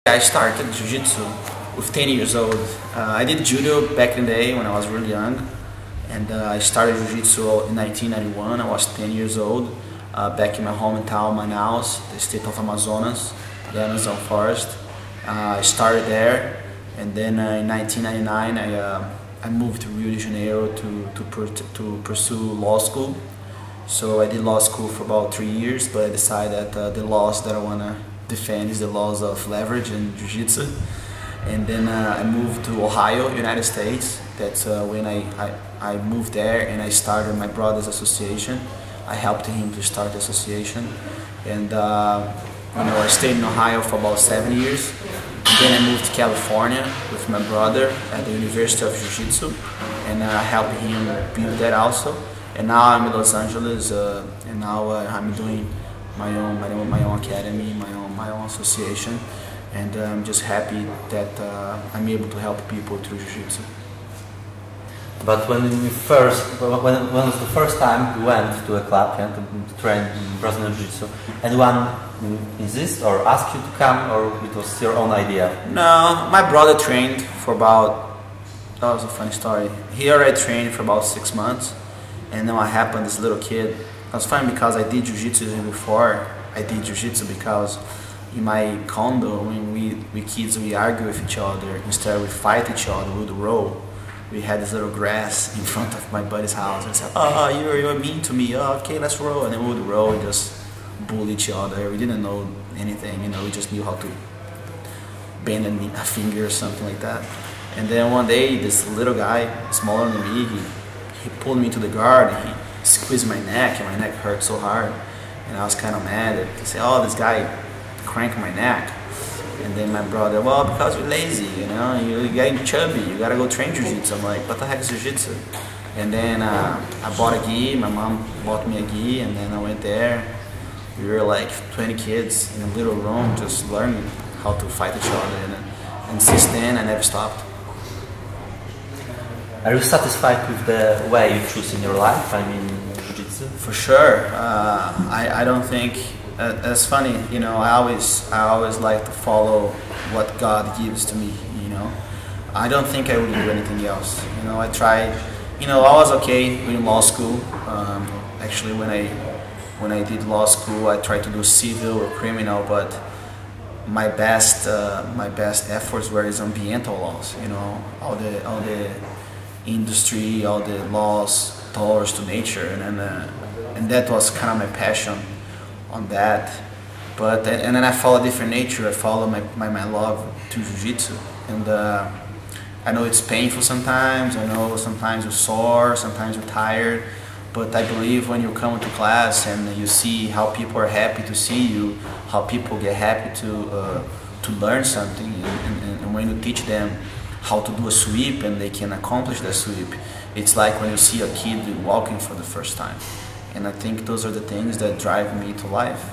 I started Jiu-jitsu with 10 years old. I did judo back in the day when I was really young, and I started Jiu-jitsu in 1991. I was 10 years old, back in my hometown, Manaus, the state of Amazonas, the Amazon forest. I started there, and then in 1999 I moved to Rio de Janeiro to pursue law school. So I did law school for about 3 years, but I decided that the laws that I want to defend is the laws of leverage and Jiu-jitsu. And then I moved to Ohio, United States. That's when I moved there and I started my brother's association. I helped him to start the association. And I stayed in Ohio for about 7 years. Then I moved to California with my brother at the University of Jiu-jitsu, and I helped him build that also. And now I'm in Los Angeles, and now I'm doing my own academy, my own association, and I'm just happy that I'm able to help people through Jiu-jitsu. But when was the first time you went to a club to train Brazilian Jiu-jitsu? Anyone insist or ask you to come, or it was your own idea? No, my brother trained for about, that was a funny story. He already trained for about 6 months, and then what happened, this little kid, it was funny because I did Jiu-jitsu before. I did Jiu-jitsu because in my condo, when we kids, we argue with each other, instead we fight each other, we would roll. We had this little grass in front of my buddy's house, and I said, "Oh, you're mean to me. Oh, okay, let's roll." And then we would roll and just bully each other. We didn't know anything, we just knew how to bend a finger or something like that. And then one day, this little guy, smaller than me, he pulled me to the guard, and he squeezed my neck, and my neck hurt so hard. And I was kind of mad. He said, "Oh, this guy cranked my neck." And then my brother, "Well, because you're lazy, you're getting chubby, you gotta go train Jiu-jitsu." I'm like, "What the heck is Jiu-jitsu?" And then I bought a gi, my mom bought me a gi, and then I went there. We were like 20 kids in a little room just learning how to fight each other, and since then I never stopped. Are you satisfied with the way you choose in your life? I mean, Jiu-jitsu? For sure. I don't think, it's funny, I always like to follow what God gives to me, I don't think I would do anything else. I tried, I was okay in law school. Actually, when I did law school, I tried to do civil or criminal, but my best efforts were in ambiental laws, all the industry, all the laws towards to nature, and that was kind of my passion on that. And then I follow different nature. I follow my love to Jiu-jitsu, and I know it's painful sometimes. I know sometimes you're sore, sometimes you're tired, but I believe when you come to class and you see how people are happy to see you, how people get happy to learn something, and when you teach them how to do a sweep and they can accomplish that sweep, it's like when you see a kid walking for the first time. And I think those are the things that drive me to life.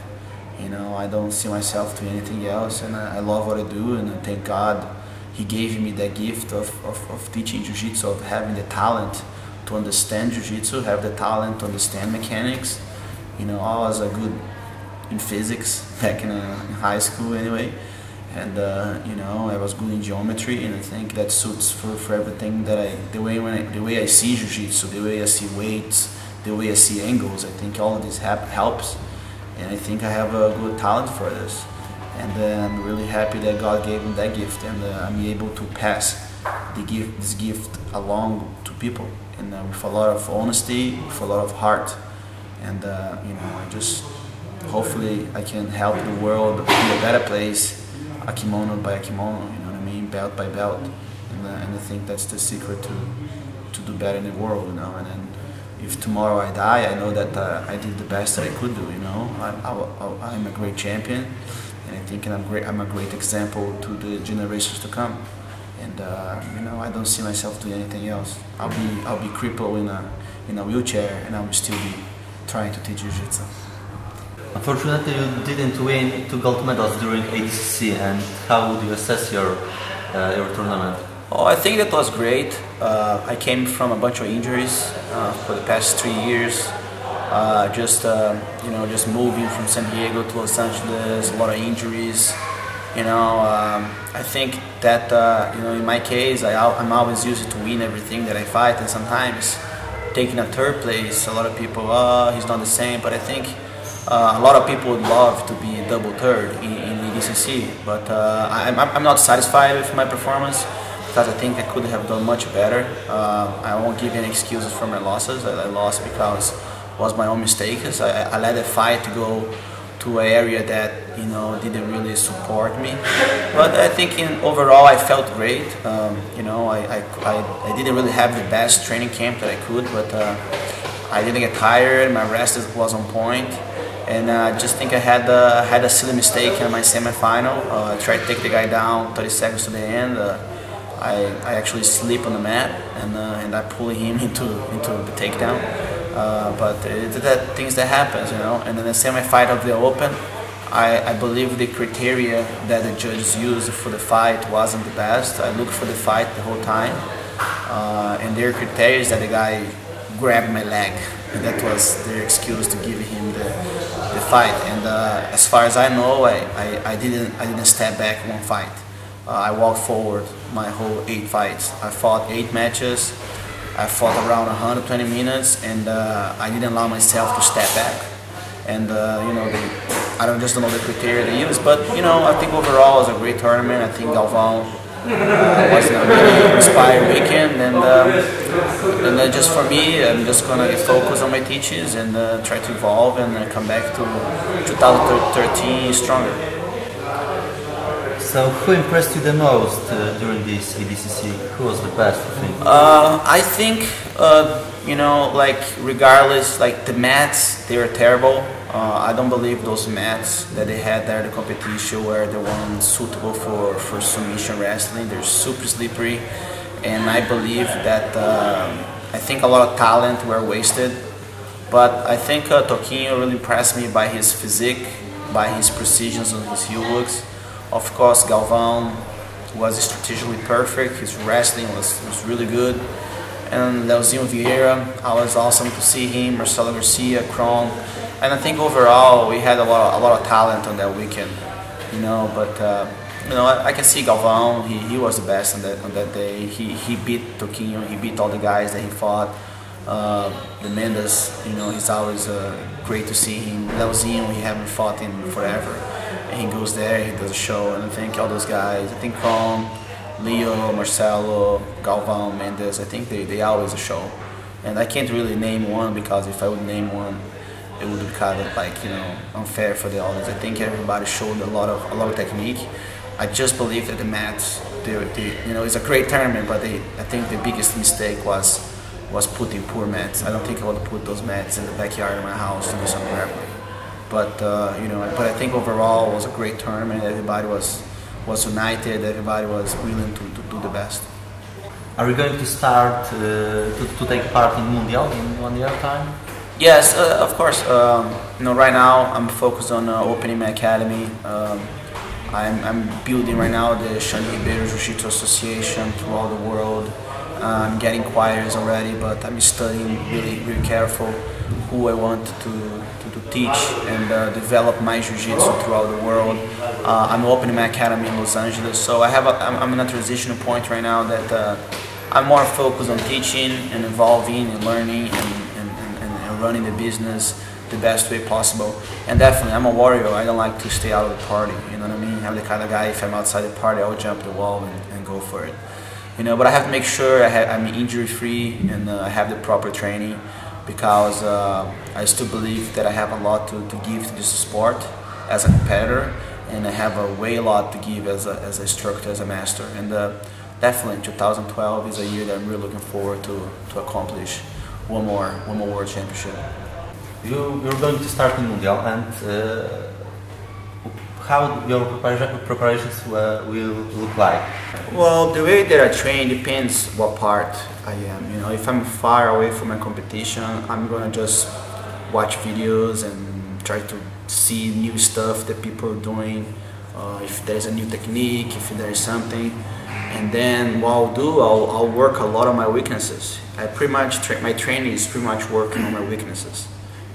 I don't see myself doing anything else, and I love what I do, and I thank God He gave me that gift of teaching Jiu-jitsu, of having the talent to understand Jiu-jitsu, have the talent to understand mechanics. I was good in physics back in high school anyway, and I was good in geometry, and I think that suits for everything that the way I see Jiu-jitsu, the way I see weights, the way I see angles. I think all of this helps, and I think I have a good talent for this, and I'm really happy that God gave me that gift, and I'm able to pass this gift along to people, and with a lot of honesty, with a lot of heart, and I just hopefully I can help the world be a better place, a kimono by a kimono, belt by belt, and I think that's the secret to do better in the world, and then if tomorrow I die, I know that I did the best that I could do. I'm a great champion, and I think I'm a great example to the generations to come. And I don't see myself doing anything else. I'll be crippled in a wheelchair, and I will still be trying to teach Jiu-jitsu. Unfortunately, you didn't win 2 gold medals during ADCC, and how would you assess your tournament? Oh, I think that was great. I came from a bunch of injuries for the past 3 years. Just moving from San Diego to Los Angeles, a lot of injuries. You know, I think that you know, in my case, I'm always used to win everything that I fight, and sometimes taking a third place, a lot of people, oh, he's not the same. But I think a lot of people would love to be a double third in the EDCC, but I'm not satisfied with my performance because I think I could have done much better. I won't give any excuses for my losses. I lost because it was my own mistakes. I let the fight go to an area that, you know, didn't really support me. But I think overall I felt great. You know, I didn't really have the best training camp that I could, but I didn't get tired. My rest was on point. And I just think I had a silly mistake in my semifinal. I tried to take the guy down 30 seconds to the end. I actually sleep on the mat, and I pull him into the takedown. But it's that things that happens, you know. And then the semi-fight of the Open, I believe the criteria that the judges used for the fight wasn't the best. I looked for the fight the whole time, and their criteria is that the guy grabbed my leg. And that was their excuse to give him the fight. And as far as I know, I didn't step back one fight. I walked forward my whole 8 fights. I fought 8 matches. I fought around 120 minutes, and I didn't allow myself to step back. And you know, I don't know the criteria they use, but you know, I think overall it was a great tournament. I think Galvão was a really inspired weekend, and just for me, I'm just gonna focus on my teachings and try to evolve and come back to 2013 stronger. So, who impressed you the most during this EDCC? Who was the best, I think? I think, you know, like regardless, like the mats, they were terrible. I don't believe those mats that they had there, the competition, were the ones suitable for submission wrestling. They're super slippery, and I believe that I think a lot of talent were wasted. But I think Toquinho really impressed me by his physique, by his precision on his heel hooks. Of course, Galvão was strategically perfect. His wrestling was really good. And Leozinho Vieira, I was awesome to see him. Marcelo Garcia, Kron, and I think overall we had a lot of talent on that weekend. You know, but you know, I can see Galvão. He was the best on that day. He beat Toquinho. He beat all the guys that he fought. The Mendes, you know, he's always great to see him. Leozinho, he haven't fought in forever. He goes there, he does a show, and I think all those guys, I think Kron, Leo, Marcelo, Galvão, Mendes, I think they always a show. And I can't really name one, because if I would name one, it would be kind of like, you know, unfair for the others. I think everybody showed a lot of technique. I just believe that the mats, you know, it's a great tournament, but I think the biggest mistake was putting poor mats. I don't think I would put those mats in the backyard of my house to do some grappling. But you know, but I think overall it was a great tournament. Everybody was united. Everybody was willing to do the best. Are you going to start to take part in Mundial in 1 year time? Yes, of course. You know, right now I'm focused on opening my academy. I'm building right now the XANDE RIBEIRO Jiu-jitsu Association throughout the world. I'm getting choirs already, but I'm studying really careful who I want to teach and develop my jiu-jitsu throughout the world. I'm opening my academy in Los Angeles, so I'm in a transitional point right now that I'm more focused on teaching and evolving and learning and running the business the best way possible. And definitely, I'm a warrior. I don't like to stay out of the party. You know what I mean? I'm the kind of guy, if I'm outside the party, I'll jump the wall and go for it. You know, but I have to make sure I'm injury-free and I have the proper training, because I still believe that I have a lot to give to this sport as a competitor, and I have a lot to give as a instructor, as a master. And definitely 2012 is a year that I'm really looking forward to accomplish one more world championship. You're going to start in Mundial, and how your preparations will look like? Well, the way that I train depends what part I am. You know, if I'm far away from my competition, I'm gonna just watch videos and try to see new stuff that people are doing. If there's a new technique, if there's something, and then what I'll do, I'll work a lot on my weaknesses. I pretty much my training is pretty much working on my weaknesses.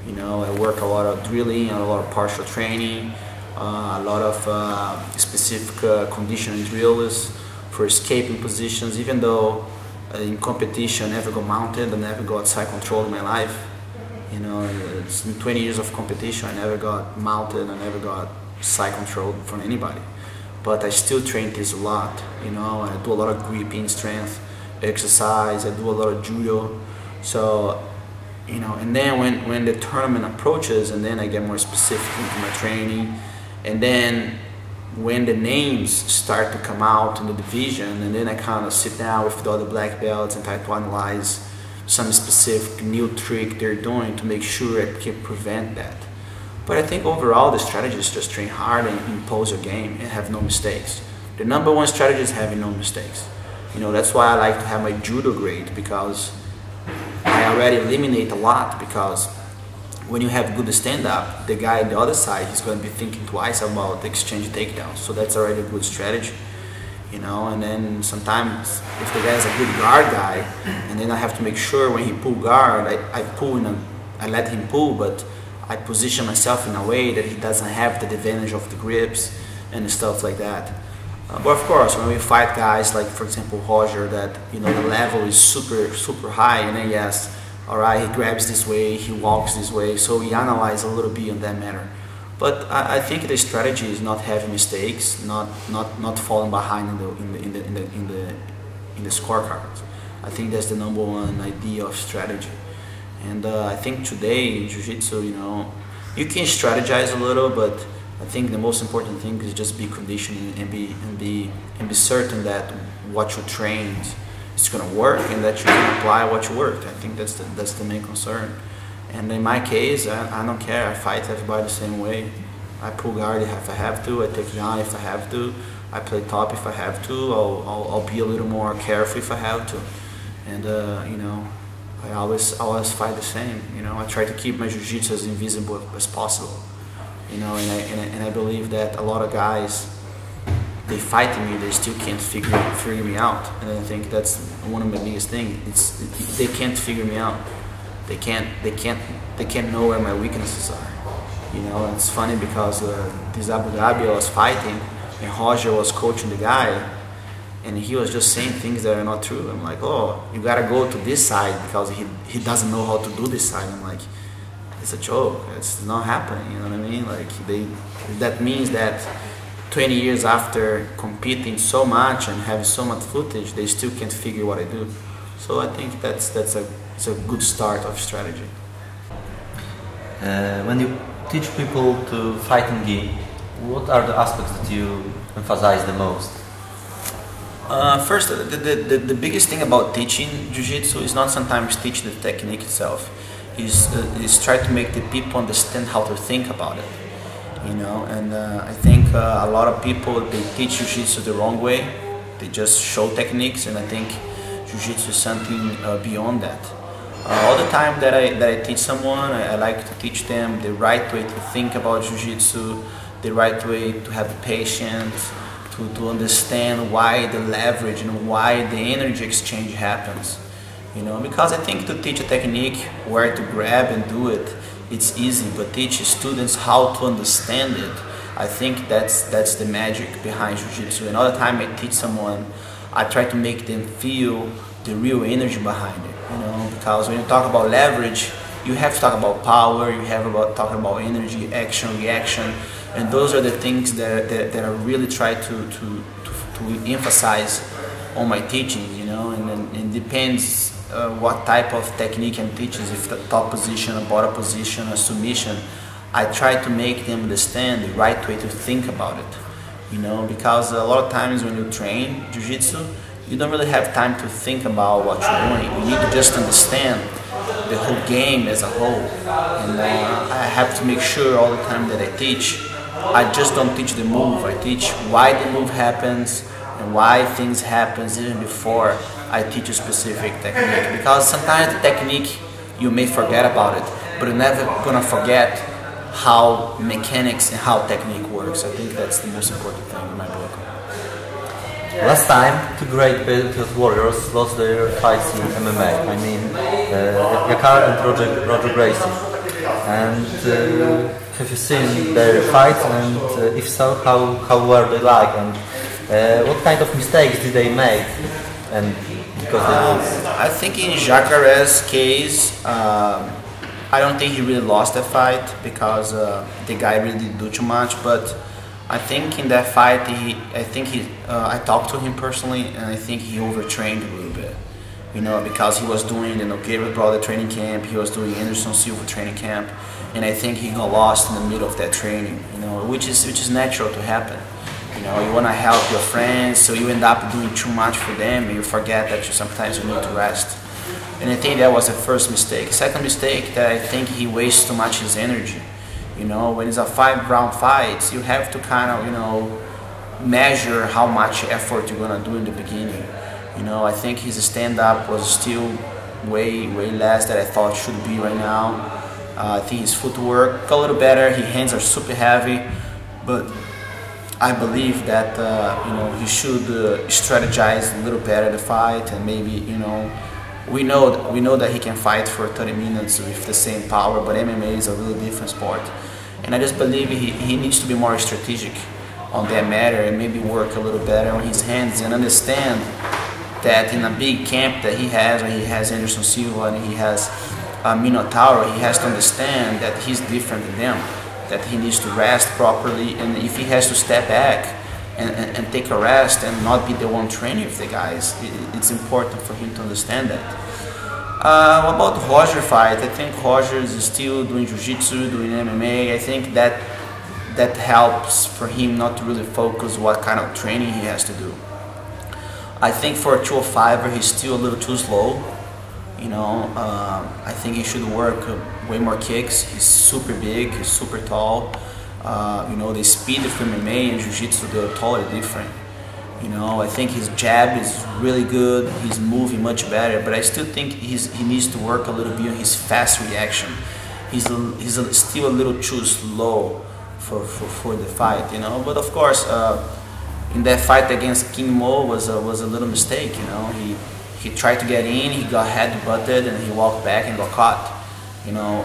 You know, I work a lot of drilling, a lot of partial training. a lot of specific conditioning drills for escaping positions. Even though in competition I never got mounted, I never got side control in my life. You know, it's in 20 years of competition, I never got mounted, I never got side control from anybody. But I still train this a lot, you know. I do a lot of gripping strength exercise, I do a lot of judo. So, you know, and then when the tournament approaches, and then I get more specific into my training, and then when the names start to come out in the division, and then I kind of sit down with the other black belts and try to analyze some specific new trick they're doing to make sure I can prevent that. But I think overall the strategy is just train hard and impose your game and have no mistakes. The number one strategy is having no mistakes. You know, that's why I like to have my judo grade, because I already eliminate a lot, because when you have good stand-up, the guy on the other side is going to be thinking twice about exchange takedowns. So that's already a good strategy, you know. And then sometimes if the guy is a good guard guy, and then I have to make sure when he pull guard, I let him pull, but I position myself in a way that he doesn't have the advantage of the grips and stuff like that. But of course, when we fight guys like, for example, Roger, that, you know, the level is super high, and then yes, all right, he grabs this way, he walks this way, so we analyze a little bit on that matter. But I think the strategy is not having mistakes, not falling behind in the scorecards. I think that's the number one idea of strategy. And I think today in Jiu-Jitsu, you know, you can strategize a little, but I think the most important thing is just be conditioned and be certain that what you trained is going to work, and that you can apply what you worked. I think that's the main concern. And in my case, I don't care. I fight everybody the same way. I pull guard if I have to. I take down if I have to. I play top if I have to. I'll be a little more careful if I have to. And you know, I always fight the same. You know, I try to keep my jiu-jitsu as invisible as possible. You know, and I believe that a lot of guys, they fight me, they still can't figure me out. And I think that's one of my biggest things. They can't figure me out. They can't know where my weaknesses are. You know, and it's funny because this Abu Dhabi I was fighting, and Roger was coaching the guy, and he was just saying things that are not true. I'm like, oh, you gotta go to this side because he doesn't know how to do this side. I'm like, it's a joke. It's not happening. You know what I mean? Like that means that 20 years after competing so much and having so much footage, they still can't figure what I do. So I think it's a good start of strategy. When you teach people to fight in gi, what are the aspects that you emphasize the most? First, the biggest thing about teaching Jiu-Jitsu is not sometimes teach the technique itself. Is try to make the people understand how to think about it. You know, and I think a lot of people, they teach Jiu-Jitsu the wrong way. They just show techniques, and I think Jiu-Jitsu is something beyond that. All the time that I teach someone, I like to teach them the right way to think about Jiu-Jitsu, the right way to have patience, to understand why the leverage and why the energy exchange happens. You know, because I think to teach a technique where to grab and do it, it's easy, but teach students how to understand it, I think that's the magic behind Jiu-Jitsu. And all the time I teach someone, I try to make them feel the real energy behind it. You know, because when you talk about leverage, you have to talk about power, you have about talking about energy, action, reaction, and those are the things that I really try to emphasize on my teaching. You know, and it depends what type of technique I'm teaching. If the top position, a bottom position, a submission, I try to make them understand the right way to think about it. You know, because a lot of times when you train Jiu-Jitsu, you don't really have time to think about what you're doing. You need to just understand the whole game as a whole. And I have to make sure all the time that I teach, I just don't teach the move. I teach why the move happens and why things happen even before I teach a specific technique. Because sometimes the technique, you may forget about it, but you're never gonna forget how mechanics and how technique works. I think that's the most important thing in my book. Last time, two great Patriot warriors lost their fights in MMA. I mean, Yakar and Roger Gracie. And have you seen their fights, and if so, how were they like, and what kind of mistakes did they make? And because I think in Jacaré's case, I don't think he really lost that fight because the guy really didn't do too much. But I think in that fight, I talked to him personally, and I think he overtrained a little bit. You know, because he was doing the Nogueira brother training camp, he was doing Anderson Silva training camp, and I think he got lost in the middle of that training. You know, which is natural to happen. You know, you want to help your friends, so you end up doing too much for them, and you forget that sometimes you need to rest. And I think that was the first mistake. Second mistake, that I think he wastes too much his energy. You know, when it's a 5-round fight, you have to kind of, you know, measure how much effort you're gonna do in the beginning. You know, I think his stand-up was still way less than I thought it should be right now. I think his footwork a little better. His hands are super heavy, but I believe that you know, he should strategize a little better the fight, and maybe, you know, we know that he can fight for 30 minutes with the same power, but MMA is a really different sport, and I just believe he needs to be more strategic on that matter, and maybe work a little better on his hands, and understand that in a big camp that he has, when he has Anderson Silva and he has Minotauro, he has to understand that he's different than them, that he needs to rest properly, and if he has to step back and take a rest and not be the one training with the guys, it's important for him to understand that. About the Roger fight, I think Roger is still doing Jiu-Jitsu, doing MMA. I think that helps for him not to really focus what kind of training he has to do. I think for a 205er, he's still a little too slow. You know, I think he should work way more kicks. He's super big, he's super tall. You know, the speed of MMA and Jiu-Jitsu, they're totally different. You know, I think his jab is really good, he's moving much better, but I still think he needs to work a little bit on his fast reaction. He's still a little too slow for the fight, you know. But of course, in that fight against King Mo was a little mistake, you know. He tried to get in, he got head-butted, and he walked back and got caught. You know,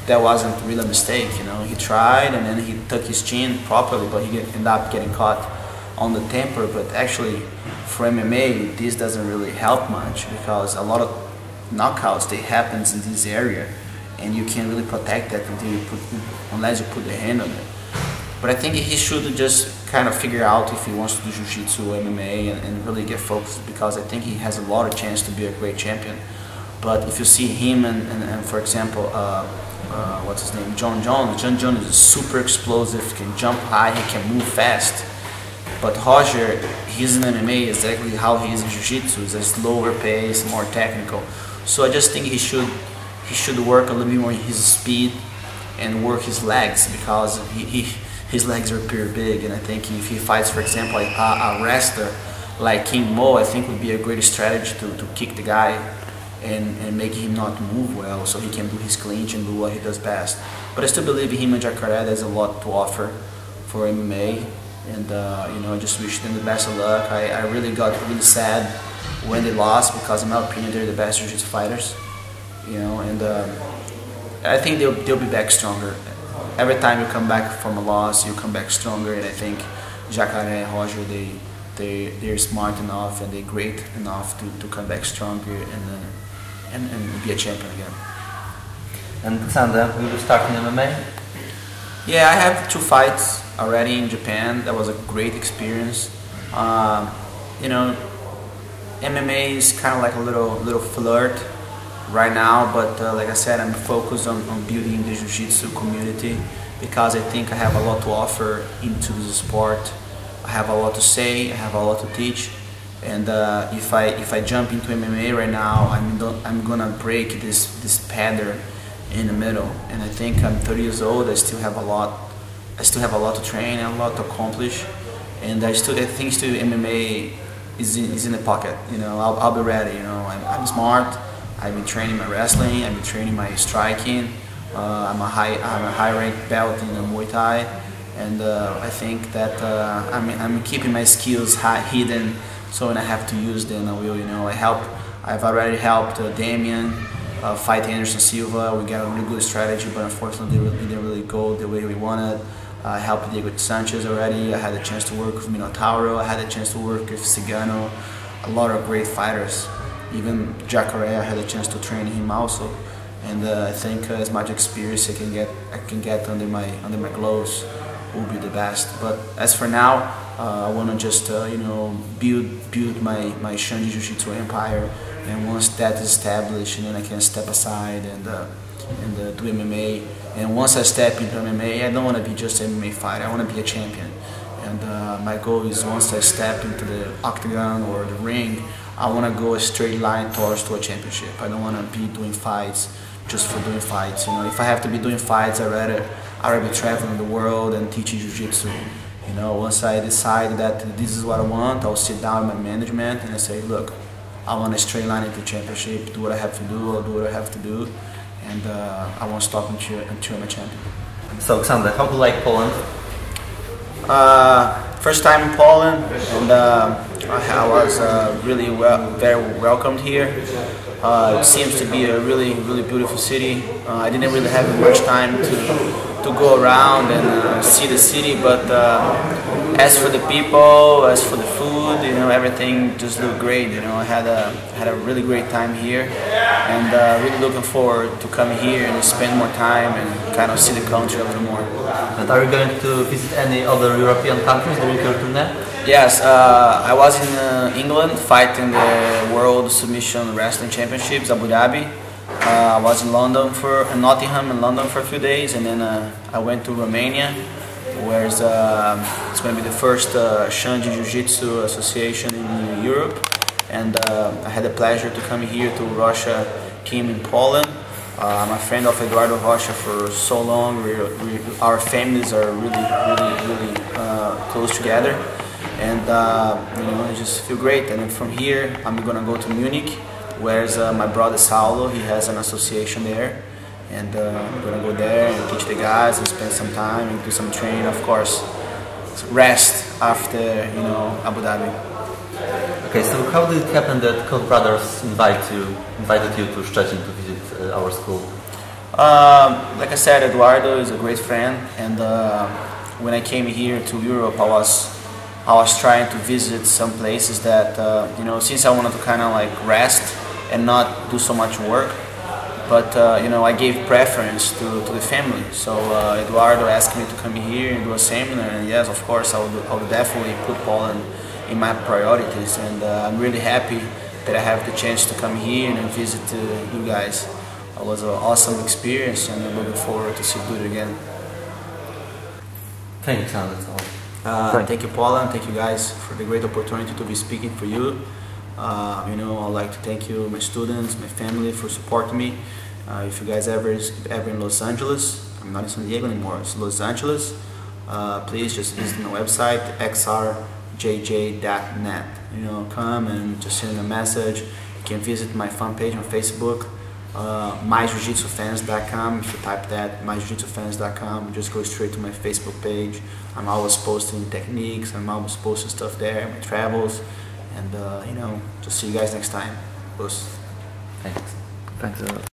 that wasn't really a mistake, you know. He tried, and then he took his chin properly, but he ended up getting caught on the temper. But actually, for MMA, this doesn't really help much, because a lot of knockouts, they happens in this area, and you can't really protect that unless you put the hand on it. But I think he should just kind of figure out if he wants to do Jiu-Jitsu, MMA, and really get focused, because I think he has a lot of chance to be a great champion. But if you see him and for example, what's his name, John Jones is super explosive, can jump high, he can move fast. But Roger, he's in MMA exactly how he is in Jiu-Jitsu, is a slower pace, more technical. So I just think he should work a little bit more his speed and work his legs, because his legs are pretty big, and I think if he fights, for example, a wrestler like King Mo, I think would be a great strategy to kick the guy and make him not move well, so he can do his clinch and do what he does best. But I still believe him and Jacaré has a lot to offer for MMA, and you know, I just wish them the best of luck. I really got really sad when they lost, because in my opinion they're the best Jiu-Jitsu fighters, you know, and I think they'll be back stronger. Every time you come back from a loss, you come back stronger, and I think Jacaré and Roger, they're smart enough and they're great enough to come back stronger and be a champion again. And XANDE, will you start in MMA? Yeah, I have 2 fights already in Japan. That was a great experience. You know, MMA is kind of like a little flirt right now, but like I said, I'm focused on building the Jiu-Jitsu community, because I think I have a lot to offer into this sport. I have a lot to say, I have a lot to teach, and if I jump into MMA right now, I'm gonna break this pattern in the middle. And I think I'm 30 years old. I still have a lot to train and a lot to accomplish, and I think MMA is in the pocket. You know, I'll be ready. You know, I'm smart. I've been training my wrestling, I've been training my striking. I'm a high ranked belt in the Muay Thai, and I think that I'm keeping my skills hidden, so when I have to use them, I will. You know, I've already helped Damian fight Anderson Silva. We got a really good strategy, but unfortunately it didn't really go the way we wanted. I helped Diego Sanchez already. I had a chance to work with Minotauro. I had a chance to work with Cigano. A lot of great fighters. Even Jacare, I had a chance to train him also. And I think as much experience I can get under my gloves will be the best. But as for now, I want to just build my XANDE Jiu-Jitsu empire. And once that is established, then I can step aside and do MMA. And once I step into MMA, I don't want to be just an MMA fighter. I want to be a champion. And my goal is once I step into the octagon or the ring, I want to go a straight line towards to a championship. I don't want to be doing fights just for doing fights. If I have to be doing fights, I'd rather be traveling the world and teaching jiu-jitsu. Once I decide that this is what I want, I'll sit down with my management and I say, look, I want a straight line into championship, do what I have to do, I'll do what I have to do, and I won't stop until I'm a champion. So, Xander, how do you like Poland? First time in Poland, and I was very welcomed here. It seems to be a really beautiful city. I didn't really have much time to go around and see the city, but as for the people, as for the food, everything just looked great. I had a really great time here, and really looking forward to come here and spend more time and kind of see the country a little more. And are you going to visit any other European countries during your tournament? Yes, I was in England fighting the World Submission Wrestling Championships, Abu Dhabi. I was in Nottingham and London for a few days, and then I went to Romania, where it's going to be the first XANDE Jiu-Jitsu association in Europe. And I had the pleasure to come here to Russia team in Poland. I'm a friend of Eduardo Rocha for so long. Our families are really close together. And I just feel great. And then from here, I'm gonna go to Munich, where my brother Saulo, he has an association there, and I'm gonna go there and teach the guys and spend some time and do some training. Of course, rest after Abu Dhabi. Okay, so how did it happen that Koch brothers invited you to Szczecin to visit our school? Like I said, Eduardo is a great friend, and when I came here to Europe, I was trying to visit some places that, since I wanted to kind of like rest and not do so much work, but I gave preference to the family. So Eduardo asked me to come here and do a seminar, and yes, of course, I would definitely put Poland in my priorities, and I'm really happy that I have the chance to come here and visit you guys. It was an awesome experience, and I'm looking forward to do it again. Thank you, Xander. That's all. Thank you, Paula, and thank you guys for the great opportunity to be speaking for you. I'd like to thank you, my students, my family, for supporting me. If you guys ever in Los Angeles, I'm not in San Diego anymore, it's Los Angeles, please just visit my website, xrjj.net. Come and just send a message. You can visit my fan page on Facebook, myjujitsufans.com. If you type that, myjujitsufans.com, just go straight to my Facebook page. I'm always posting techniques, I'm always posting stuff there, my travels, and just see you guys next time. Thanks. Thanks a lot.